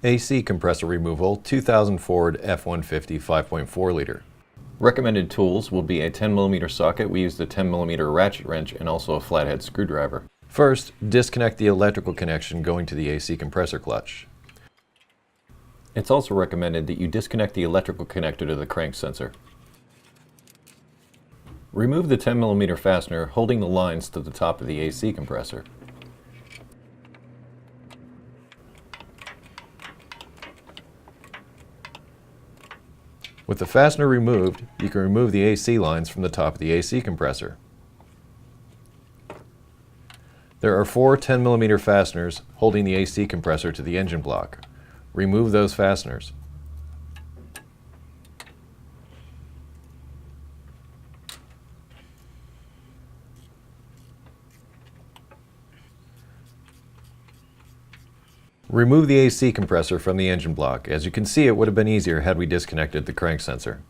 AC compressor removal, 2000 Ford F-150 5.4 liter. Recommended tools will be a 10mm socket. We use the 10mm ratchet wrench and also a flathead screwdriver. First, disconnect the electrical connection going to the AC compressor clutch. It's also recommended that you disconnect the electrical connector to the crank sensor. Remove the 10mm fastener holding the lines to the top of the AC compressor. With the fastener removed, you can remove the AC lines from the top of the AC compressor. There are 4 10mm fasteners holding the AC compressor to the engine block. Remove those fasteners. Remove the AC compressor from the engine block. As you can see, it would have been easier had we disconnected the crank sensor.